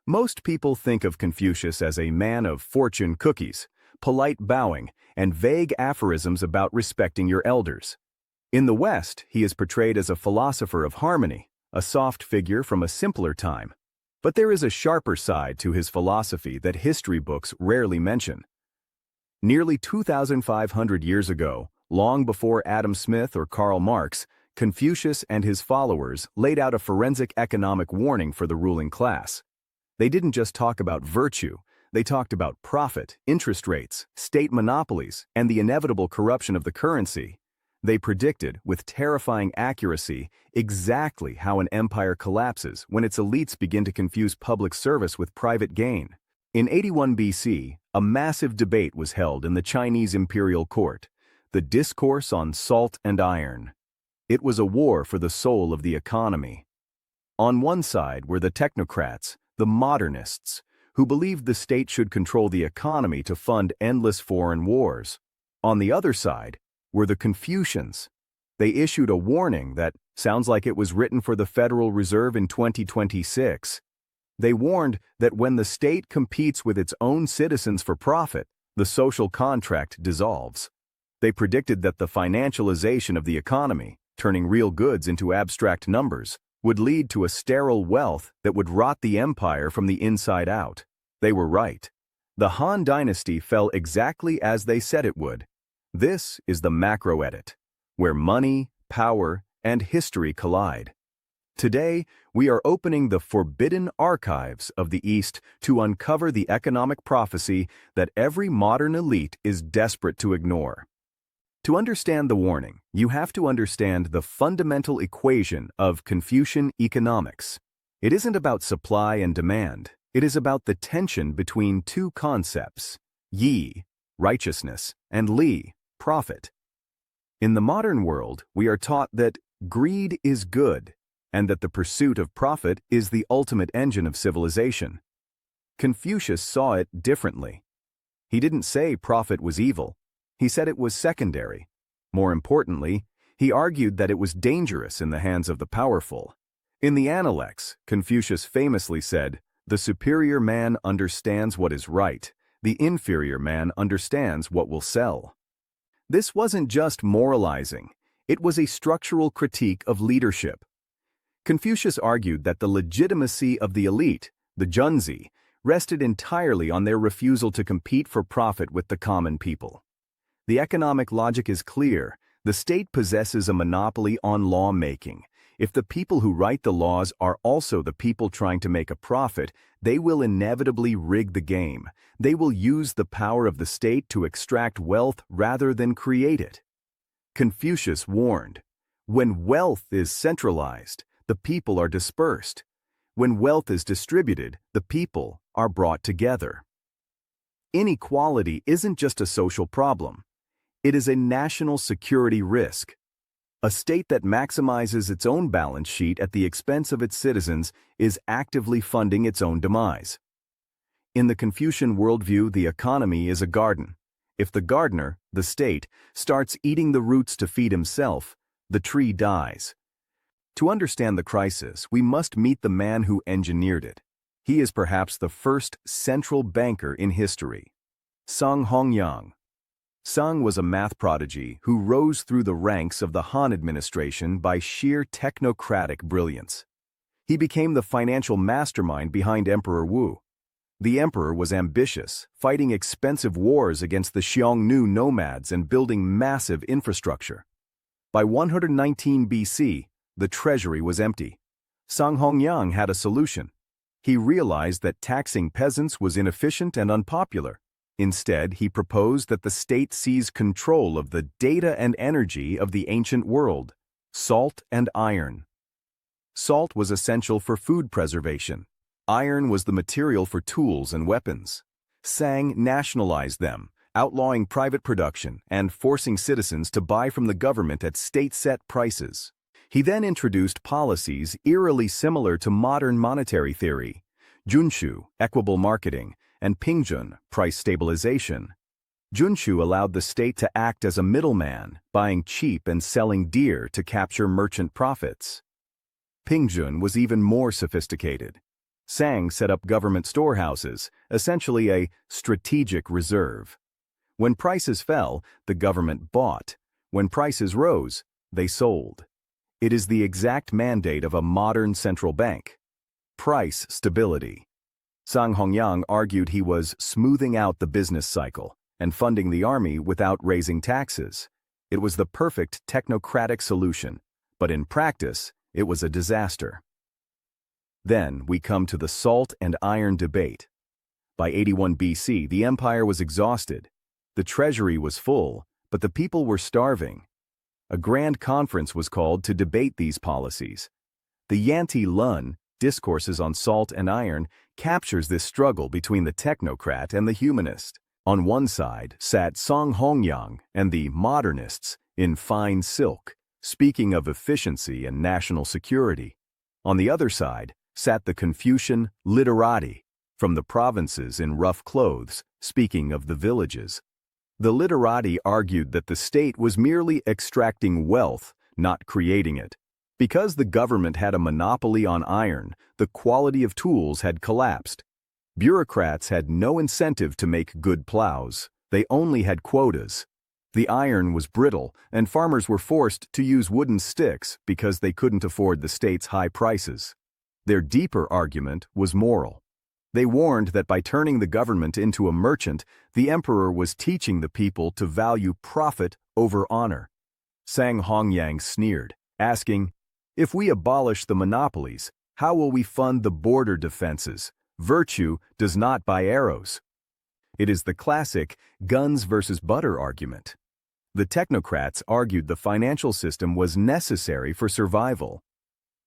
Most people think of Confucius as a man of fortune cookies, polite bowing, and vague aphorisms about respecting your elders. In the West, he is portrayed as a philosopher of harmony, a soft figure from a simpler time. But there is a sharper side to his philosophy that history books rarely mention. Nearly 2,500 years ago, long before Adam Smith or Karl Marx, Confucius and his followers laid out a forensic economic warning for the ruling class. They didn't just talk about virtue, they talked about profit, interest rates, state monopolies, and the inevitable corruption of the currency. They predicted, with terrifying accuracy, exactly how an empire collapses when its elites begin to confuse public service with private gain. In 81 BC, a massive debate was held in the Chinese imperial court, the Discourse on Salt and Iron. It was a war for the soul of the economy. On one side were the technocrats, the modernists, who believed the state should control the economy to fund endless foreign wars. On the other side were the Confucians. They issued a warning that sounds like it was written for the Federal Reserve in 2026. They warned that when the state competes with its own citizens for profit, the social contract dissolves. They predicted that the financialization of the economy, turning real goods into abstract numbers, would lead to a sterile wealth that would rot the empire from the inside out. They were right. The Han Dynasty fell exactly as they said it would. This is the macro edit, where money, power, and history collide. Today, we are opening the forbidden archives of the East to uncover the economic prophecy that every modern elite is desperate to ignore. To understand the warning, you have to understand the fundamental equation of Confucian economics. It isn't about supply and demand. It is about the tension between two concepts, yi, righteousness, and li, profit. In the modern world, we are taught that greed is good, and that the pursuit of profit is the ultimate engine of civilization. Confucius saw it differently. He didn't say profit was evil. He said it was secondary. More importantly, he argued that it was dangerous in the hands of the powerful. In the Analects, Confucius famously said, "The superior man understands what is right. The inferior man understands what will sell." This wasn't just moralizing. It was a structural critique of leadership. Confucius argued that the legitimacy of the elite, the junzi, rested entirely on their refusal to compete for profit with the common people. The economic logic is clear. The state possesses a monopoly on lawmaking. If the people who write the laws are also the people trying to make a profit, they will inevitably rig the game. They will use the power of the state to extract wealth rather than create it. Confucius warned, when wealth is centralized, the people are dispersed. When wealth is distributed, the people are brought together. Inequality isn't just a social problem. It is a national security risk. A state that maximizes its own balance sheet at the expense of its citizens is actively funding its own demise. In the Confucian worldview, the economy is a garden. If the gardener, the state, starts eating the roots to feed himself, the tree dies. To understand the crisis, we must meet the man who engineered it. He is perhaps the first central banker in history, Sung Hongyang. Sung was a math prodigy who rose through the ranks of the Han administration by sheer technocratic brilliance. He became the financial mastermind behind Emperor Wu. The emperor was ambitious, fighting expensive wars against the Xiongnu nomads and building massive infrastructure. By 119 BC, the treasury was empty. Sung Hongyang had a solution. He realized that taxing peasants was inefficient and unpopular. Instead, he proposed that the state seize control of the data and energy of the ancient world, salt and iron. Salt was essential for food preservation. Iron was the material for tools and weapons. Sang nationalized them, outlawing private production and forcing citizens to buy from the government at state-set prices. He then introduced policies eerily similar to modern monetary theory: Junshu, equitable marketing, and Pingjun, price stabilization. Junshu allowed the state to act as a middleman, buying cheap and selling dear to capture merchant profits. Pingjun was even more sophisticated. Sang set up government storehouses, essentially a strategic reserve. When prices fell, the government bought. When prices rose, they sold. It is the exact mandate of a modern central bank. Price stability. Sang Hongyang argued he was smoothing out the business cycle and funding the army without raising taxes. It was the perfect technocratic solution, but in practice, it was a disaster. Then we come to the salt and iron debate. By 81 BC, the empire was exhausted. The treasury was full, but the people were starving. A grand conference was called to debate these policies. The Yanti Lun, Discourses on Salt and Iron, captures this struggle between the technocrat and the humanist. On one side sat Sang Hongyang and the modernists in fine silk, speaking of efficiency and national security. On the other side sat the Confucian literati from the provinces in rough clothes, speaking of the villages. The literati argued that the state was merely extracting wealth, not creating it. Because the government had a monopoly on iron, the quality of tools had collapsed. Bureaucrats had no incentive to make good plows. They only had quotas. The iron was brittle, and farmers were forced to use wooden sticks because they couldn't afford the state's high prices. Their deeper argument was moral. They warned that by turning the government into a merchant, the emperor was teaching the people to value profit over honor. Sang Hongyang sneered, asking, "If we abolish the monopolies, how will we fund the border defenses? Virtue does not buy arrows." It is the classic guns versus butter argument. The technocrats argued the financial system was necessary for survival.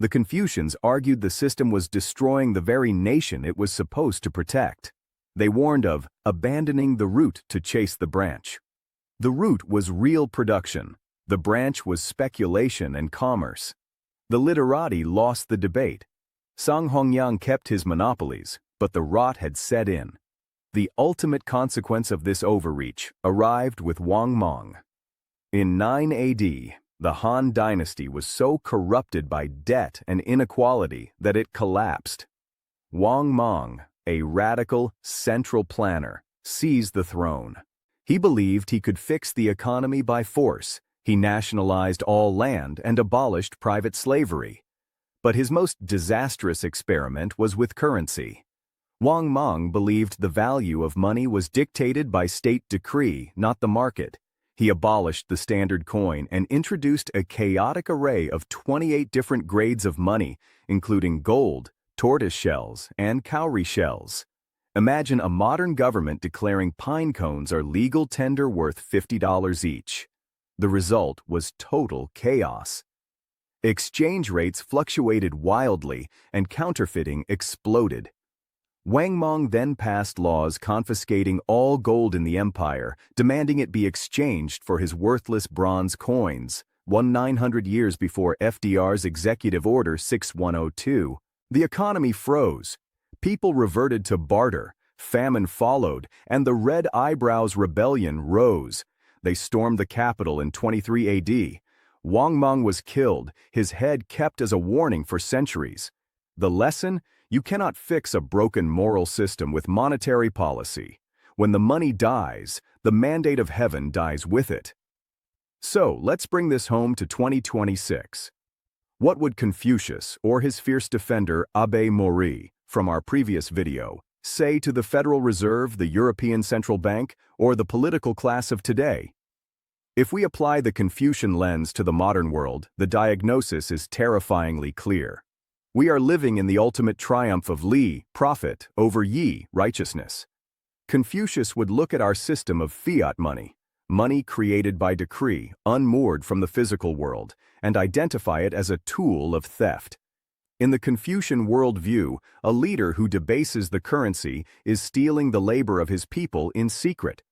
The Confucians argued the system was destroying the very nation it was supposed to protect. They warned of abandoning the root to chase the branch. The root was real production. The branch was speculation and commerce. The literati lost the debate. Sang Hongyang kept his monopolies, but the rot had set in. The ultimate consequence of this overreach arrived with Wang Mang. In 9 AD, the Han dynasty was so corrupted by debt and inequality that it collapsed. Wang Mang, a radical central planner, seized the throne. He believed he could fix the economy by force. He nationalized all land and abolished private slavery. But his most disastrous experiment was with currency. Wang Mang believed the value of money was dictated by state decree, not the market. He abolished the standard coin and introduced a chaotic array of 28 different grades of money, including gold, tortoise shells, and cowrie shells. Imagine a modern government declaring pine cones are legal tender worth $50 each. The result was total chaos. Exchange rates fluctuated wildly, and counterfeiting exploded. Wang Mang then passed laws confiscating all gold in the empire, demanding it be exchanged for his worthless bronze coins, 900 years before FDR's Executive Order 6102. The economy froze. People reverted to barter, famine followed, and the Red Eyebrows Rebellion rose. They stormed the capital in 23 AD. Wang Mang was killed, his head kept as a warning for centuries. The lesson? You cannot fix a broken moral system with monetary policy. When the money dies, the mandate of heaven dies with it. So, let's bring this home to 2026. What would Confucius, or his fierce defender Abe Mori, from our previous video, say to the Federal Reserve, the European Central Bank, or the political class of today? If we apply the Confucian lens to the modern world, the diagnosis is terrifyingly clear. We are living in the ultimate triumph of Li, profit, over Yi, righteousness. Confucius would look at our system of fiat money, money created by decree, unmoored from the physical world, and identify it as a tool of theft. In the Confucian worldview, a leader who debases the currency is stealing the labor of his people in secret.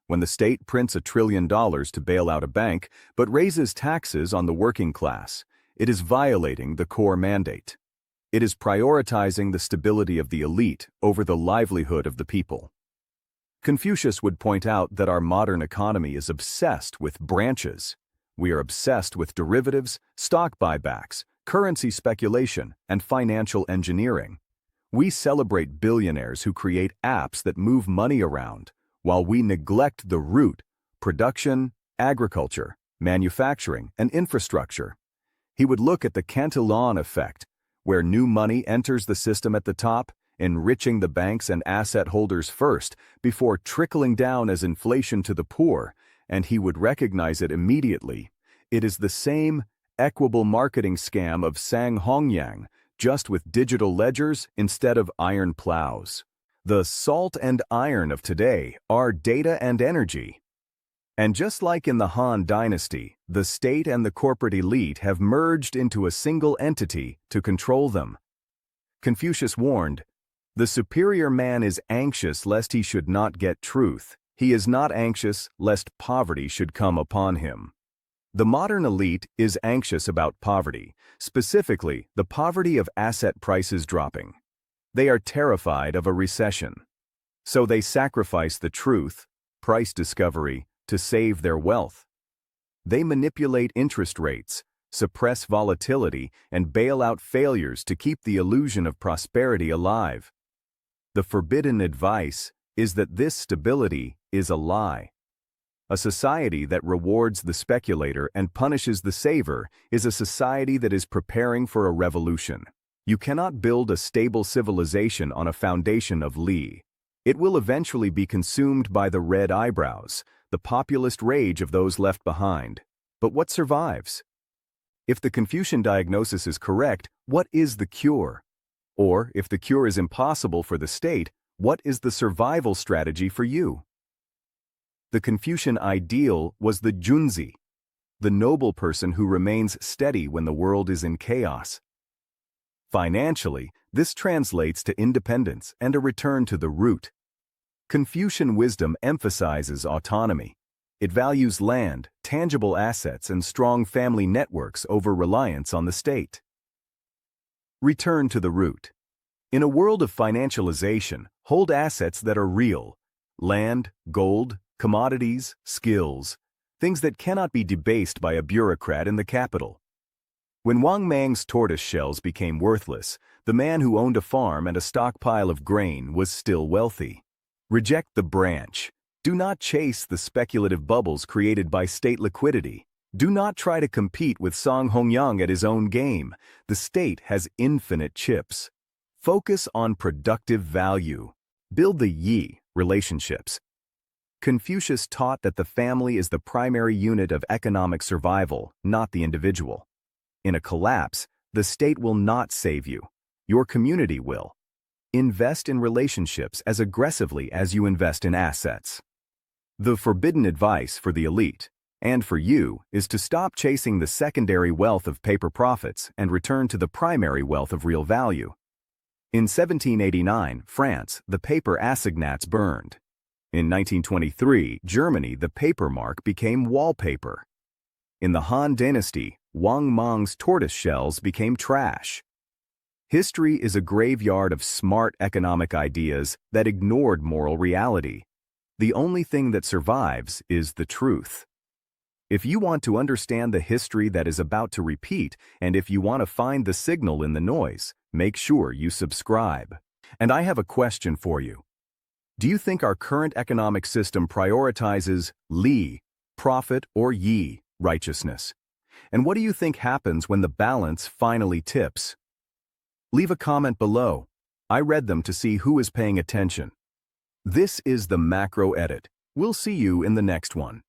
When the state prints $1 trillion to bail out a bank, but raises taxes on the working class, it is violating the core mandate. It is prioritizing the stability of the elite over the livelihood of the people. Confucius would point out that our modern economy is obsessed with branches. We are obsessed with derivatives, stock buybacks, currency speculation, and financial engineering. We celebrate billionaires who create apps that move money around, while we neglect the root: production, agriculture, manufacturing, and infrastructure. He would look at the Cantillon effect, where new money enters the system at the top, enriching the banks and asset holders first, before trickling down as inflation to the poor, and he would recognize it immediately. It is the same equitable marketing scam of Sang Hongyang, just with digital ledgers instead of iron plows. The salt and iron of today are data and energy. And just like in the Han Dynasty, the state and the corporate elite have merged into a single entity to control them. Confucius warned, "The superior man is anxious lest he should not get truth. He is not anxious lest poverty should come upon him." The modern elite is anxious about poverty, specifically the poverty of asset prices dropping. They are terrified of a recession. So they sacrifice the truth, price discovery, to save their wealth. They manipulate interest rates, suppress volatility, and bail out failures to keep the illusion of prosperity alive. The forbidden advice is that this stability is a lie. A society that rewards the speculator and punishes the saver is a society that is preparing for a revolution. You cannot build a stable civilization on a foundation of Li. It will eventually be consumed by the red eyebrows, the populist rage of those left behind. But what survives? If the Confucian diagnosis is correct, what is the cure? Or, if the cure is impossible for the state, what is the survival strategy for you? The Confucian ideal was the Junzi, the noble person who remains steady when the world is in chaos. Financially, this translates to independence and a return to the root. Confucian wisdom emphasizes autonomy. It values land, tangible assets, and strong family networks over reliance on the state. Return to the root. In a world of financialization, hold assets that are real: land, gold, commodities, skills, things that cannot be debased by a bureaucrat in the capital. When Wang Mang's tortoise shells became worthless, the man who owned a farm and a stockpile of grain was still wealthy. Reject the branch. Do not chase the speculative bubbles created by state liquidity. Do not try to compete with Sang Hongyang at his own game. The state has infinite chips. Focus on productive value. Build the yi, relationships. Confucius taught that the family is the primary unit of economic survival, not the individual. In a collapse, the state will not save you. Your community will. Invest in relationships as aggressively as you invest in assets. The forbidden advice for the elite, and for you, is to stop chasing the secondary wealth of paper profits and return to the primary wealth of real value. In 1789, France, the paper assignats burned. In 1923, Germany, the paper mark became wallpaper. In the Han Dynasty, Wang Mang's tortoise shells became trash. History is a graveyard of smart economic ideas that ignored moral reality. The only thing that survives is the truth. If you want to understand the history that is about to repeat, and if you want to find the signal in the noise, make sure you subscribe. And I have a question for you. Do you think our current economic system prioritizes Li, profit, or Yi, righteousness? And what do you think happens when the balance finally tips? Leave a comment below. I read them to see who is paying attention. This is the macro edit. We'll see you in the next one.